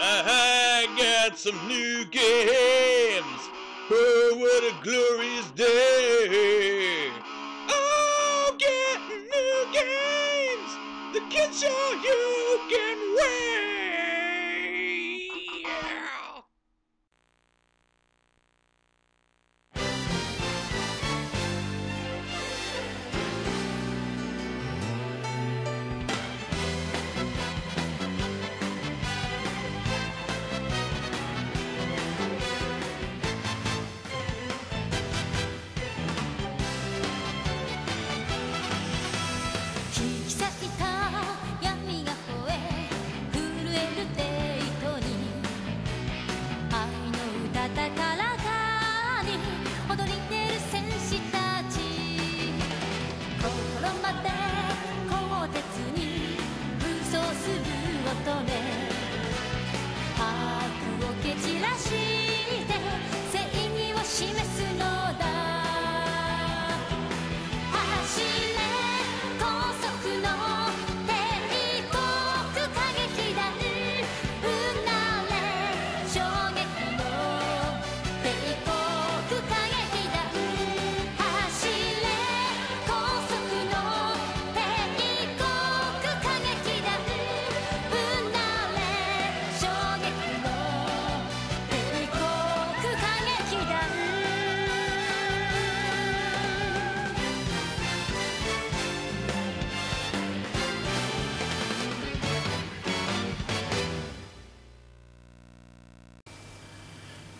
I got some new games. Oh, what a glorious day. Oh, getting new games that can show you can wait. Yeah.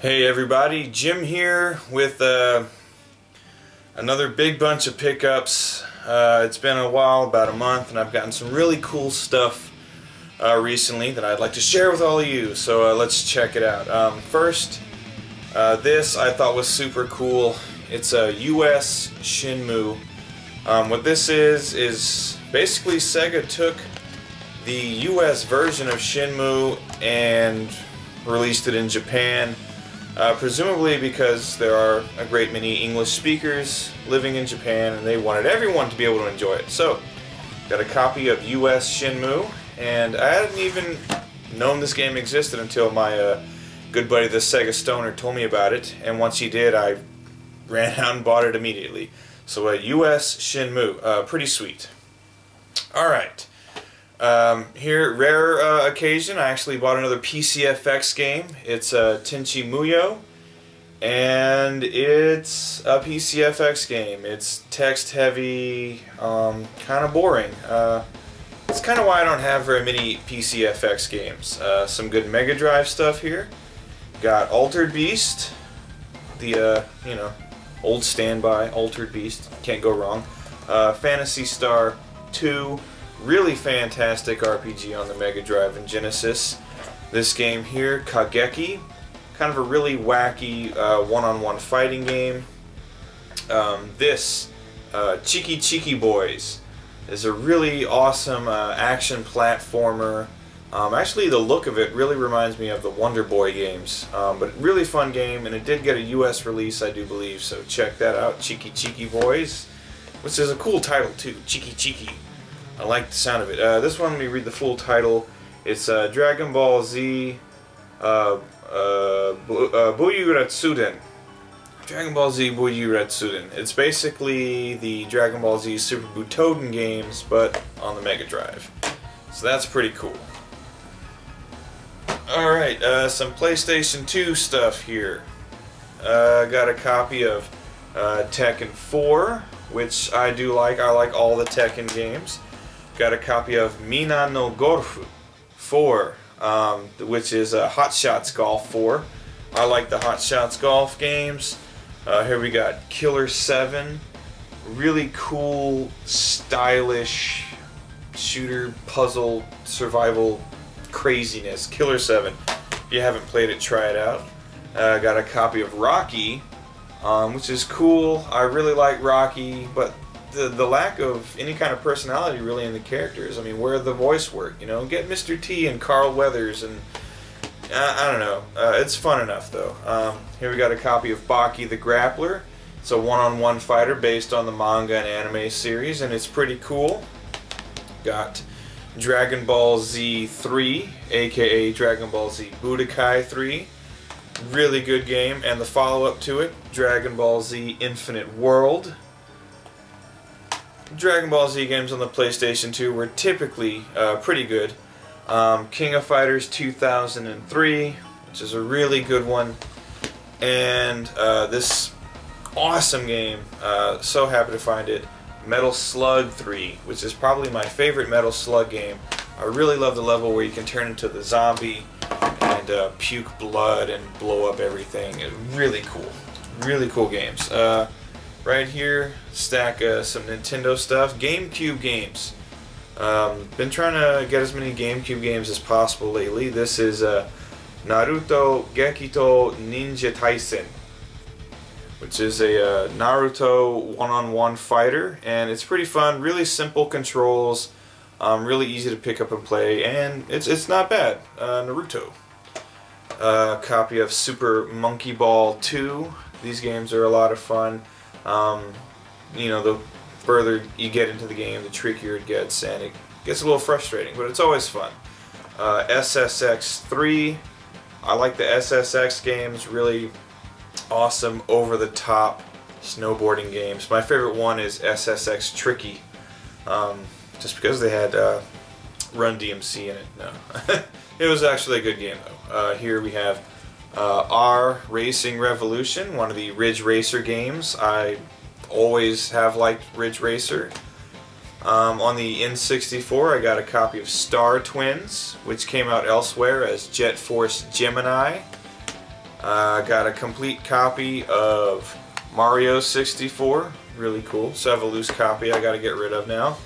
Hey everybody, Jim here with another big bunch of pickups. It's been a while, about a month, and I've gotten some really cool stuff recently that I'd like to share with all of you, so let's check it out. First, this I thought was super cool. It's a US Shenmue. What this is basically Sega took the US version of Shenmue and released it in Japan. Presumably because there are a great many English speakers living in Japan and they wanted everyone to be able to enjoy it. So, got a copy of US Shenmue, and I hadn't even known this game existed until my good buddy the Sega Stoner told me about it, and once he did I ran out and bought it immediately. So US Shenmue, pretty sweet. Alright. Here, rare occasion, I actually bought another PCFX game. It's Tenchi Muyo, and it's a PCFX game. It's text heavy, kind of boring. It's kind of why I don't have very many PCFX games. Some good Mega Drive stuff here. Got Altered Beast, the you know, old standby Altered Beast, can't go wrong. Phantasy Star 2. Really fantastic RPG on the Mega Drive and Genesis. This game here, Kageki, kind of a really wacky one-on-one fighting game. This, Cheeky Cheeky Boys, is a really awesome action platformer. Actually, the look of it really reminds me of the Wonder Boy games, but really fun game, and it did get a US release, I do believe, so check that out, Cheeky Cheeky Boys, which is a cool title too, Cheeky Cheeky. I like the sound of it. This one, let me read the full title. It's Dragon Ball Z Buyuratsuden. Dragon Ball Z Buyuratsuden. It's basically the Dragon Ball Z Super Butoden games, but on the Mega Drive. So that's pretty cool. Alright, some PlayStation 2 stuff here. Got a copy of Tekken 4, which I do like. I like all the Tekken games. Got a copy of Mina no Golf 4, which is Hot Shots Golf 4. I like the Hot Shots Golf games. Here we got Killer 7. Really cool, stylish shooter, puzzle, survival craziness. Killer 7. If you haven't played it, try it out. Got a copy of Rocky, which is cool. I really like Rocky, but the lack of any kind of personality really in the characters. I mean, where the voice work, you know? Get Mr. T and Carl Weathers, and I don't know. It's fun enough though. Here we got a copy of Baki the Grappler. It's a one-on-one fighter based on the manga and anime series, and it's pretty cool. Got Dragon Ball Z 3, aka Dragon Ball Z Budokai 3. Really good game. And the follow-up to it, Dragon Ball Z Infinite World. Dragon Ball Z games on the PlayStation 2 were typically pretty good. King of Fighters 2003, which is a really good one. And this awesome game, so happy to find it, Metal Slug 3, which is probably my favorite Metal Slug game. I really love the level where you can turn into the zombie and puke blood and blow up everything. Really cool games. Right here, stack some Nintendo stuff. GameCube games. Been trying to get as many GameCube games as possible lately. This is Naruto Gekito Ninja Taisen, which is a Naruto one-on-one fighter, and it's pretty fun. Really simple controls, really easy to pick up and play, and it's not bad. Naruto. Copy of Super Monkey Ball 2. These games are a lot of fun. You know, the further you get into the game, the trickier it gets, and it gets a little frustrating, but it's always fun. SSX 3. I like the SSX games. Really awesome, over-the-top snowboarding games. My favorite one is SSX Tricky, just because they had Run DMC in it. No, it was actually a good game though. Here we have R Racing Revolution, one of the Ridge Racer games. I always have liked Ridge Racer. On the N64, I got a copy of Star Twins, which came out elsewhere as Jet Force Gemini. Got a complete copy of Mario 64, really cool. So I have a loose copy I got to get rid of now.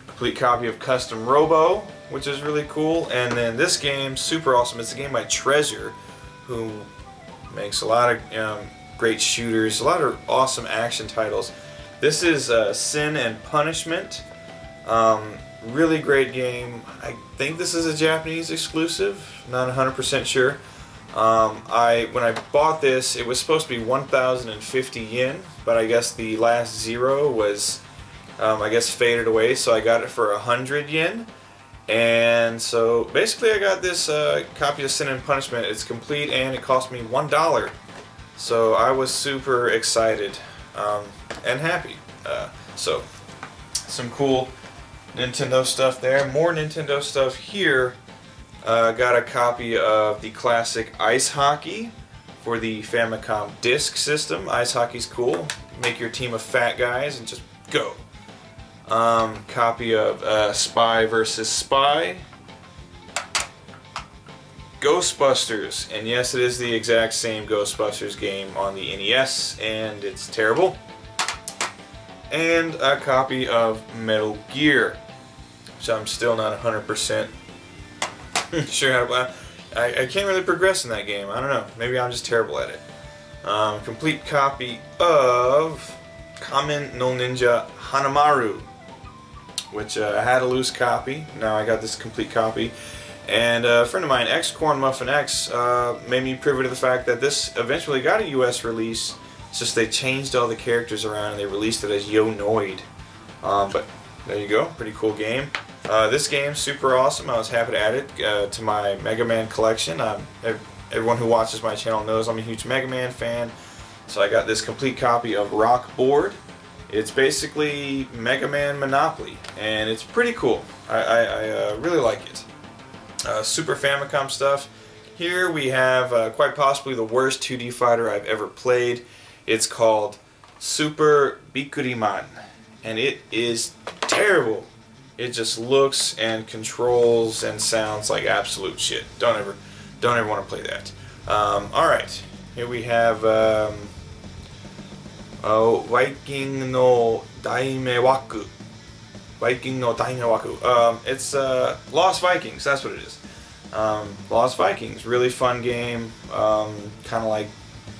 Complete copy of Custom Robo, which is really cool. And then this game, super awesome. It's a game by Treasure, who makes a lot of great shooters, a lot of awesome action titles. This is Sin and Punishment. Really great game. I think this is a Japanese exclusive, not 100% sure. When I bought this, it was supposed to be 1,050 yen, but I guess the last zero was, I guess, faded away, so I got it for 100 yen. And so basically I got this copy of Sin and Punishment. It's complete and it cost me $1. So I was super excited and happy. So some cool Nintendo stuff there. More Nintendo stuff here. Got a copy of the classic Ice Hockey for the Famicom Disk System. Ice Hockey's cool. Make your team of fat guys and just go. Copy of Spy vs. Spy. Ghostbusters, and yes, it is the exact same Ghostbusters game on the NES, and it's terrible. And a copy of Metal Gear, which I'm still not 100% sure how to play. I can't really progress in that game. I don't know. Maybe I'm just terrible at it. Complete copy of Kamen no Ninja Hanamaru, which I had a loose copy. Now I got this complete copy. And a friend of mine, X-Corn Muffin X, made me privy to the fact that this eventually got a US release. It's just they changed all the characters around and they released it as Yo Noid. But there you go, pretty cool game. This game, super awesome. I was happy to add it to my Mega Man collection. Everyone who watches my channel knows I'm a huge Mega Man fan. So I got this complete copy of Rock Board. It's basically Mega Man Monopoly, and it's pretty cool. I really like it. Super Famicom stuff. Here we have quite possibly the worst 2D fighter I've ever played. It's called Super Bikuriman, and it is terrible. It just looks and controls and sounds like absolute shit. Don't ever want to play that. Alright, here we have Viking no Daimewaku. Viking no Daimewaku. It's Lost Vikings, that's what it is. Lost Vikings, really fun game. Kind of like,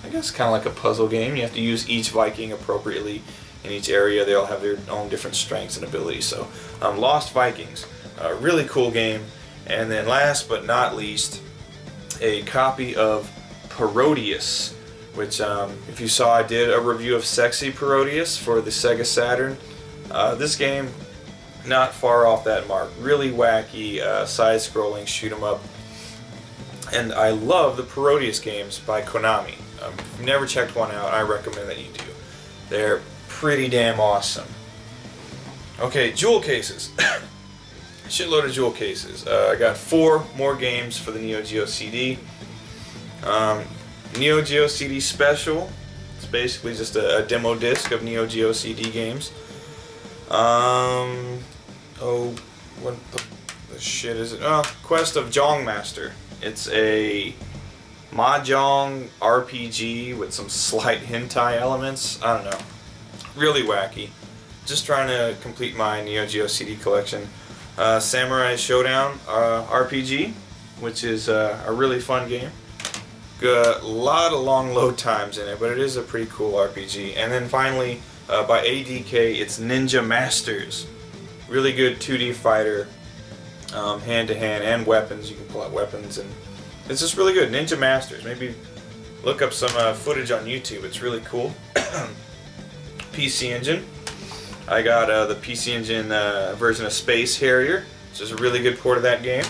I guess, kind of like a puzzle game. You have to use each Viking appropriately in each area. They all have their own different strengths and abilities. So, Lost Vikings, really cool game. And then last but not least, a copy of Parodius, which, if you saw, I did a review of Sexy Parodius for the Sega Saturn. This game, not far off that mark. Really wacky, side-scrolling shoot 'em up. And I love the Parodius games by Konami. If you've never checked one out, I recommend that you do. They're pretty damn awesome. Okay, jewel cases. Shitload of jewel cases. I got 4 more games for the Neo Geo CD. Neo Geo CD Special. It's basically just a demo disc of Neo Geo CD games. What the shit is it? Oh, Quest of Jong Master. It's a Mahjong RPG with some slight hentai elements. I don't know. Really wacky. Just trying to complete my Neo Geo CD collection. Samurai Showdown RPG, which is a really fun game. Got a lot of long load times in it, but it is a pretty cool RPG. And then finally, by ADK, it's Ninja Masters. Really good 2D fighter, hand-to-hand, and weapons. You can pull out weapons, and it's just really good. Ninja Masters. Maybe look up some footage on YouTube. It's really cool. PC Engine. I got the PC Engine version of Space Harrier, which is a really good port of that game.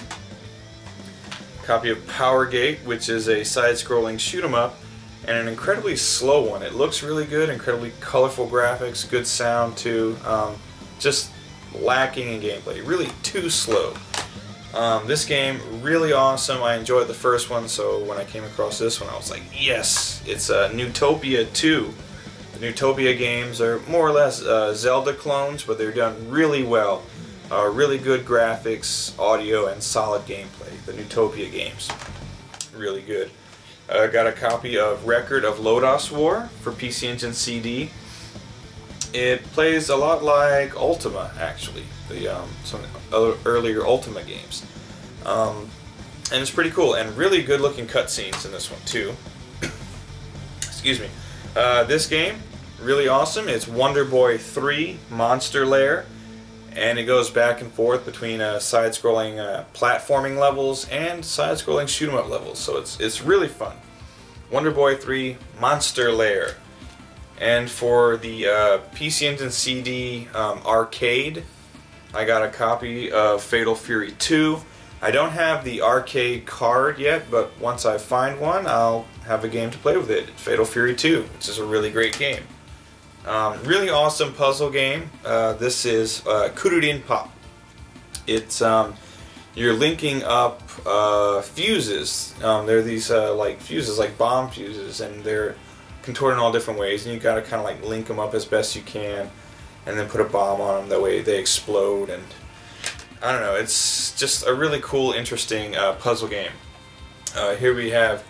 Copy of Power Gate, which is a side-scrolling shoot 'em up, and an incredibly slow one. It looks really good, incredibly colorful graphics, good sound too. Just lacking in gameplay, really too slow. This game, really awesome. I enjoyed the first one, so when I came across this one, I was like, yes! It's Newtopia 2. The Newtopia games are more or less Zelda clones, but they're done really well. Really good graphics, audio, and solid gameplay. The Newtopia games. Really good. Got a copy of Record of Lodos War for PC Engine CD. It plays a lot like Ultima, actually. Some other earlier Ultima games. And it's pretty cool, and really good looking cutscenes in this one too. Excuse me. This game, really awesome. It's Wonder Boy 3 Monster Lair, and it goes back and forth between side-scrolling platforming levels and side-scrolling shoot-'em-up levels. So it's really fun. Wonder Boy 3 Monster Lair. And for the PC Engine CD arcade, I got a copy of Fatal Fury 2. I don't have the arcade card yet, but once I find one, I'll have a game to play with it. Fatal Fury 2, which is a really great game. Really awesome puzzle game. This is Kururin Pop. It's you're linking up fuses. They're these like fuses, like bomb fuses, and they're contorted in all different ways, and you got to kind of like link them up as best you can, and then put a bomb on them. That way they explode, and I don't know. It's just a really cool, interesting puzzle game. Here we have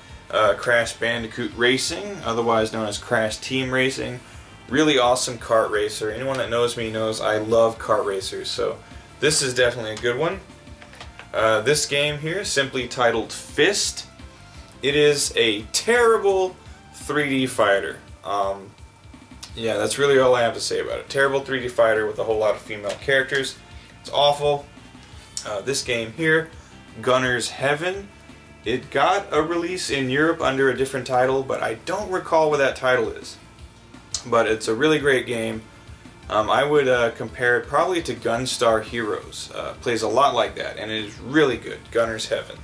Crash Bandicoot Racing, otherwise known as Crash Team Racing. Really awesome kart racer. Anyone that knows me knows I love kart racers, so this is definitely a good one. This game here, simply titled Fist. It is a terrible 3D fighter. Yeah, that's really all I have to say about it. Terrible 3D fighter with a whole lot of female characters. It's awful. This game here, Gunner's Heaven. It got a release in Europe under a different title, but I don't recall what that title is. But it's a really great game. I would compare it probably to Gunstar Heroes. Plays a lot like that, and it is really good. Gunner's Heaven.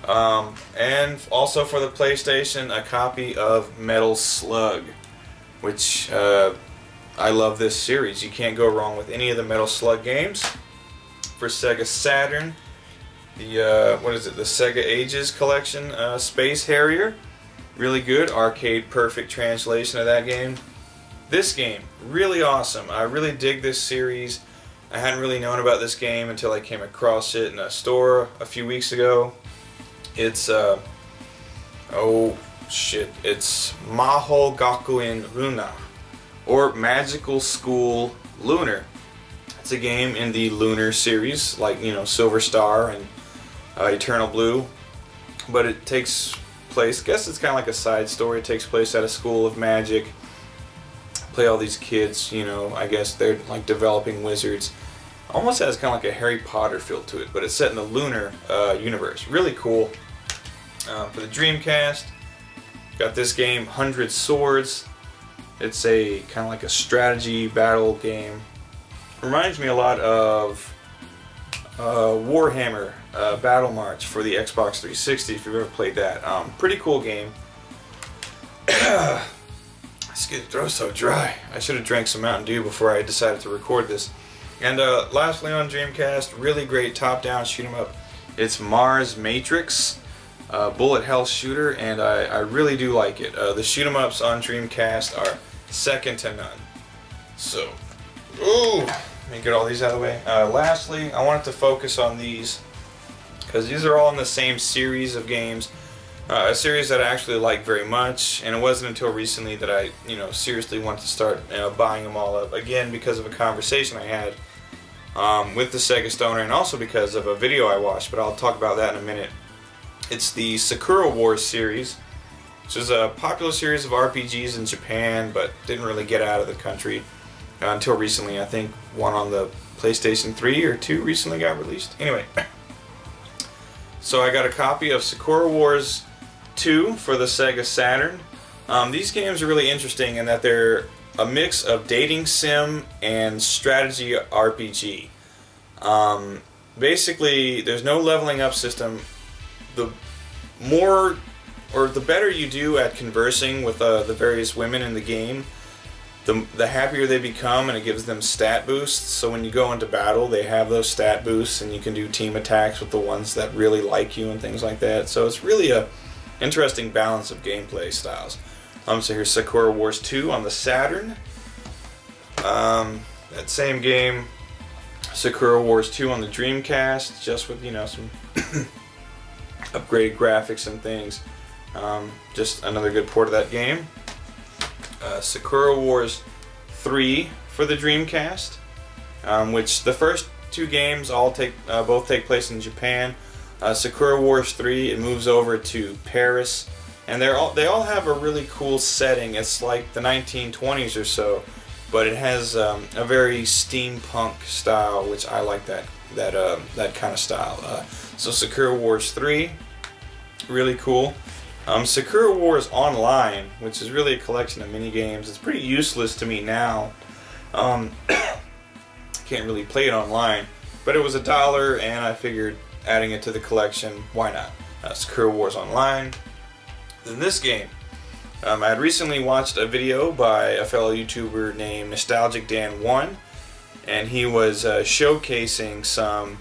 And also for the PlayStation, a copy of Metal Slug, which I love this series. You can't go wrong with any of the Metal Slug games. For Sega Saturn, the what is it? The Sega Ages collection, Space Harrier, really good, arcade perfect translation of that game. This game, really awesome. I really dig this series. I hadn't really known about this game until I came across it in a store a few weeks ago. It's oh shit, it's Maho Gakuen Luna, or Magical School Lunar. It's a game in the Lunar series, like, you know, Silver Star and Eternal Blue, but it takes place, I guess it's kind of like a side story. It takes place at a school of magic. Play all these kids, you know, I guess they're like developing wizards. Almost has kind of like a Harry Potter feel to it, but it's set in the Lunar universe. Really cool. For the Dreamcast, got this game, 100 Swords. It's a kind of like a strategy battle game. Reminds me a lot of Warhammer Battle March for the Xbox 360, if you've ever played that. Pretty cool game. Excuse me, throat's so dry. I should have drank some Mountain Dew before I decided to record this. And lastly on Dreamcast, really great top-down shoot 'em up. It's Mars Matrix, bullet hell shooter, and I really do like it. The shoot 'em ups on Dreamcast are second to none. So, ooh, let me get all these out of the way. Lastly, I wanted to focus on these because these are all in the same series of games. A series that I actually like very much, and it wasn't until recently that I, seriously wanted to start buying them all up. Again, because of a conversation I had with the Sega Stoner, and also because of a video I watched, but I'll talk about that in a minute. It's the Sakura Wars series, which is a popular series of RPGs in Japan, but didn't really get out of the country until recently. I think one on the PlayStation 3 or 2 recently got released. Anyway, so I got a copy of Sakura Wars 2 for the Sega Saturn. These games are really interesting in that they're a mix of dating sim and strategy RPG. Basically, there's no leveling up system. The more or the better you do at conversing with the various women in the game, the happier they become, and it gives them stat boosts. So when you go into battle, they have those stat boosts, and you can do team attacks with the ones that really like you and things like that. So it's really a interesting balance of gameplay styles. So here's Sakura Wars 2 on the Saturn. That same game, Sakura Wars 2 on the Dreamcast, just with some upgraded graphics and things. Just another good port of that game. Sakura Wars 3 for the Dreamcast, which the first two games both take place in Japan. Sakura Wars 3, it moves over to Paris, and they all have a really cool setting. It's like the 1920s or so, but it has a very steampunk style, which I like that kind of style. So Sakura Wars 3, really cool. Sakura Wars Online, which is really a collection of mini games. It's pretty useless to me now. Can't really play it online, but it was $1, and I figured adding it to the collection, why not? Sakura Wars Online. Then this game, I had recently watched a video by a fellow YouTuber named Nostalgic Dan 1, and he was showcasing some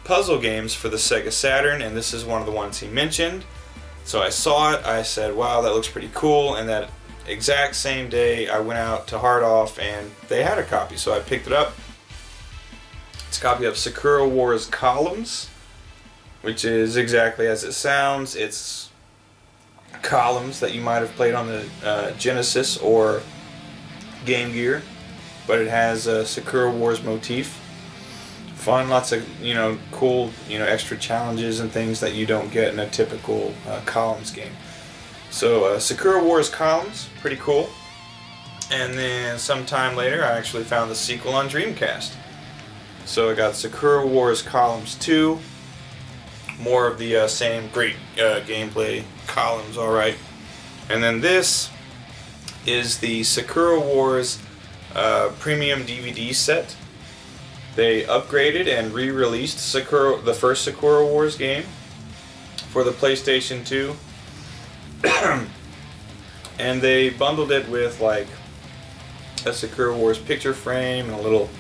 puzzle games for the Sega Saturn, and this is one of the ones he mentioned. So I saw it, I said, wow, that looks pretty cool, and that exact same day I went out to Hard Off and they had a copy, so I picked it up. It's a copy of Sakura Wars Columns, which is exactly as it sounds. It's columns that you might have played on the Genesis or Game Gear, but it has a Sakura Wars motif. Fun, lots of cool extra challenges and things that you don't get in a typical Columns game. So Sakura Wars Columns, pretty cool. And then sometime later I actually found the sequel on Dreamcast. So I got Sakura Wars Columns 2, more of the same great gameplay. Columns, alright. And then this is the Sakura Wars premium DVD set. They upgraded and re-released the first Sakura Wars game for the PlayStation 2. And they bundled it with like a Sakura Wars picture frame and a little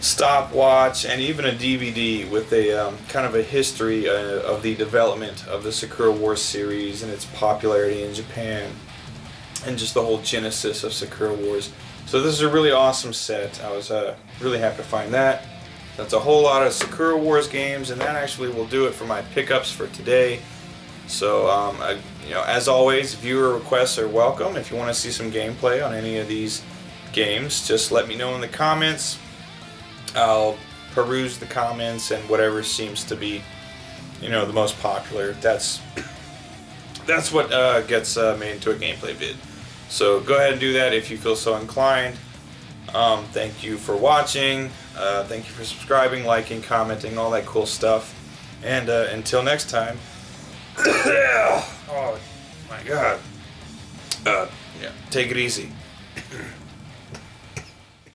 stopwatch and even a DVD with a kind of a history of the development of the Sakura Wars series and its popularity in Japan and just the whole genesis of Sakura Wars. So this is a really awesome set. I was really happy to find that. That's a whole lot of Sakura Wars games, and that actually will do it for my pickups for today. So, as always, viewer requests are welcome. If you want to see some gameplay on any of these games, just let me know in the comments. I'll peruse the comments and whatever seems to be, the most popular. That's what gets made into a gameplay vid. So go ahead and do that if you feel so inclined. Thank you for watching. Thank you for subscribing, liking, commenting, all that cool stuff. And until next time. Oh my God. Yeah, take it easy.